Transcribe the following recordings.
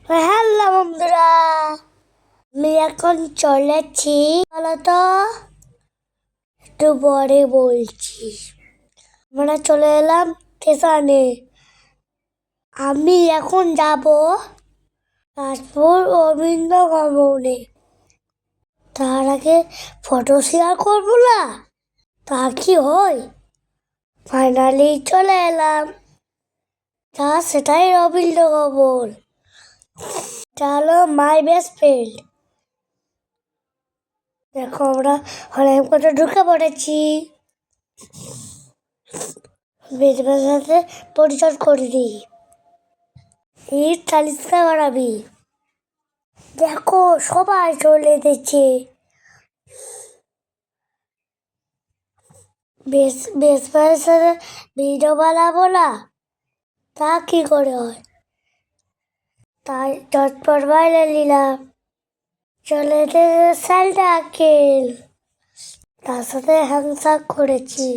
Hello বন্ধুরা, আমি এখন চলেছি। বলতো, একটু পরে বলছি। আমরা চলে এলাম স্টেশনে। আমি এখন যাব তাজপুর রবীন্দ্র ভবনে। তার আগে ফটো শেয়ার করবো না, তা কি হয়? ফাইনালি চলে এলাম। সেটাই রবীন্দ্র ভবন। চলো, মাই বেস্ট ফ্রেন্ড। দেখো, আমরা অনেক করে ঢুকে পড়েছি। বেজবার সাথে পরিচয় করে দিই। এই 40টা বাড়াবি। দেখো, সবাই চলে এসেছে। বেজবার সাথে ভিডিও বানাবো না, তা কি করে হয়? তাই চটপট বাইরে নিলাম। চলে এসেছে স্যালটা আঙ্কেল, তার সাথে হ্যান্ডশেক করেছি।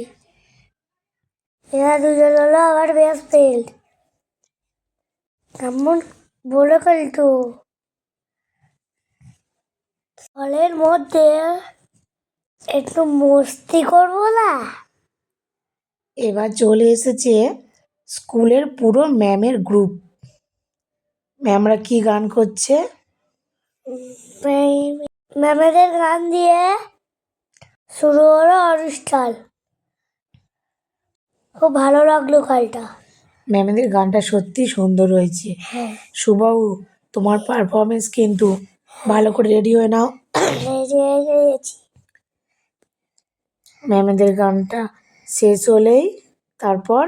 এরা দুজন হলো আমার বেস্ট ফ্রেন্ড। কেমন বলে কিন্তু ফলের মধ্যে একটু মস্তি করবো না? এবার চলে এসেছে স্কুলের পুরো ম্যামের গ্রুপ। ম্যামরা কি গান করছে? ম্যামেদের গান দিয়ে শুরু হলো অনুষ্ঠান। খুব ভালো লাগলো কালটা। ম্যামেদের গানটা সত্যি সুন্দর হয়েছে। সুবাবু, তোমার পারফরমেন্স কিন্তু ভালো করে রেডি হয়ে নাও। ম্যামেদের গানটা শেষ হলেই তারপর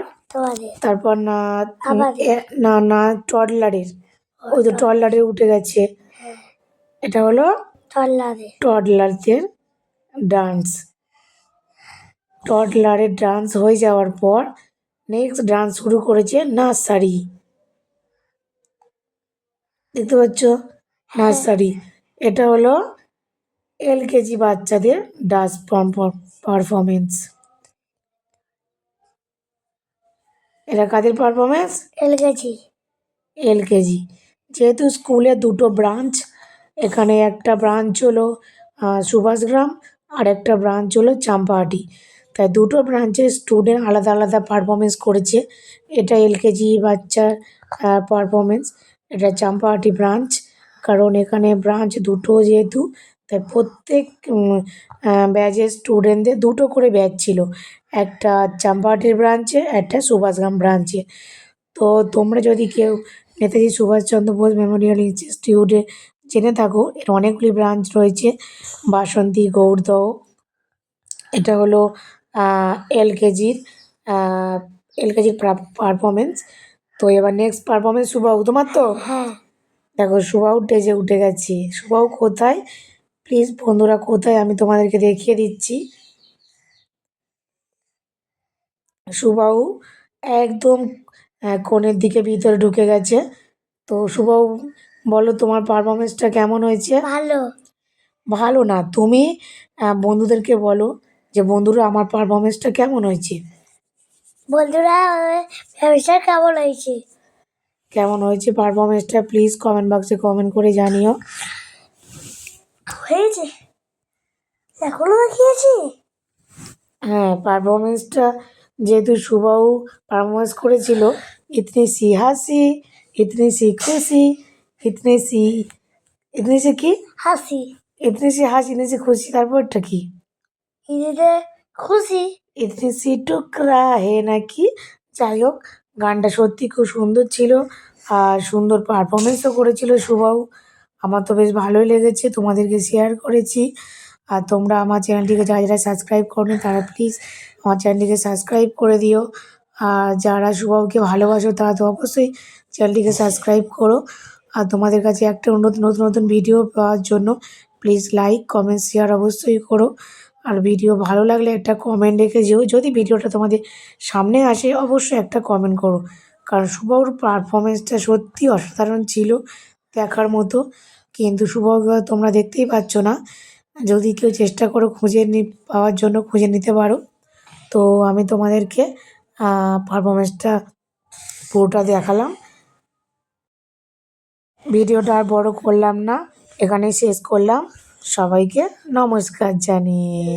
তারপর না না না টডলারের, ওই তো টডলারের উঠে গেছে। এটা হলো টডলারদের ডান্স। টডলারের ডান্স হয়ে যাওয়ার পর নেক্সট ডান্স শুরু করেছে নার্সারি। দেখতে পাচ্ছ? নার্সারি, এটা হলো LKG বাচ্চাদের ডান্স পারফরমেন্স। এটা কাদের পারফরমেন্স? LKG। যেহেতু স্কুলে দুটো ব্রাঞ্চ, এখানে একটা ব্রাঞ্চ হলো সুভাষগ্রাম আর একটা ব্রাঞ্চ হলো চাম্পাহাটি, তাই দুটো ব্রাঞ্চের স্টুডেন্ট আলাদা আলাদা পারফরমেন্স করেছে। এটা LKG বাচ্চার পারফরমেন্স, এটা চাম্পাহাটি ব্রাঞ্চ। কারণ এখানে ব্রাঞ্চ দুটো যেহেতু, তাই প্রত্যেক ব্যাচের স্টুডেন্টদের দুটো করে ব্যাচ ছিল, একটা চাম্পাহাটির ব্রাঞ্চে, একটা সুভাষগ্রাম ব্রাঞ্চে। তো তোমরা যদি কেউ নেতাজি সুভাষচন্দ্র বোস মেমোরিয়াল ইনস্টিটিউটে জেনে থাকো, এর অনেকগুলি ব্রাঞ্চ রয়েছে। বাসন্তী, গৌড়দহ, এটা হলো LKGর LKGর পারফরমেন্স। তো এবার নেক্সট পারফরমেন্স সুবাবু, তোমার তো? দেখো, সুবাবু স্টেজে উঠে গেছে। সুবাবু কোথায়? প্লিজ বন্ধুরা, কোথায় আমি তোমাদেরকে দেখিয়ে দিচ্ছি। সুবাবু একদম কোণের দিকে ভিতরে ঢুকে গেছে। তো সুবাবু, বলো তোমার পারফরমেন্সটা কেমন হয়েছে? ভালো না, তুমি বন্ধুদেরকে বলো যে বন্ধুরা আমার পারফরমেন্সটা কেমন হয়েছে। বন্ধুরা, কেমন হয়েছে পারফরমেন্সটা প্লিজ কমেন্ট বক্সে কমেন্ট করে জানিও। হয়েছে, এখনো দেখিয়েছি। হ্যাঁ, পারফরমেন্সটা যেহেতু সুবাবু পারফরমেন্স করেছিল, ইতনি সি হাসি, ইতনি সি খুশি, ইতনি সি ইতনি সি কি হাসি, ইতনি সি হাসি, ইতনি সি খুশি, তারপরটা কি? ঈদে খুশি, ইতনি সি টুকরা হে নাকি। যাই হোক, গানটা সত্যি খুব সুন্দর ছিল আর সুন্দর পারফরমেন্সও করেছিল সুবাবু। আমার তো বেশ ভালোই লেগেছে, তোমাদেরকে শেয়ার করেছি। আর তোমরা আমার চ্যানেলটিকে যারা যারা সাবস্ক্রাইব করনি তারা প্লিজ আমার চ্যানেলটিকে সাবস্ক্রাইব করে দিও। আর যারা সুবাবুকে ভালোবাসো তারা তো অবশ্যই চ্যানেলটিকে সাবস্ক্রাইব করো। আর তোমাদের কাছে একটা নতুন নতুন নতুন ভিডিও পাওয়ার জন্য প্লিজ লাইক, কমেন্ট, শেয়ার অবশ্যই করো। আর ভিডিও ভালো লাগলে একটা কমেন্ট রেখে যেও। যদি ভিডিওটা তোমাদের সামনে আসে অবশ্যই একটা কমেন্ট করো, কারণ শুভর পারফরমেন্সটা সত্যি অসাধারণ ছিল, দেখার মতো। কিন্তু শুভকে তোমরা দেখতেই পাচ্ছ না, যদি কেউ চেষ্টা করো পাওয়ার জন্য খুঁজে নিতে পারো। তো আমি তোমাদেরকে পারফরমেন্সটা পুরোটা দেখালাম। ভিডিওটা আর বড় করলাম না, এখানেই শেষ করলাম। সবাইকে নমস্কার জানিয়ে।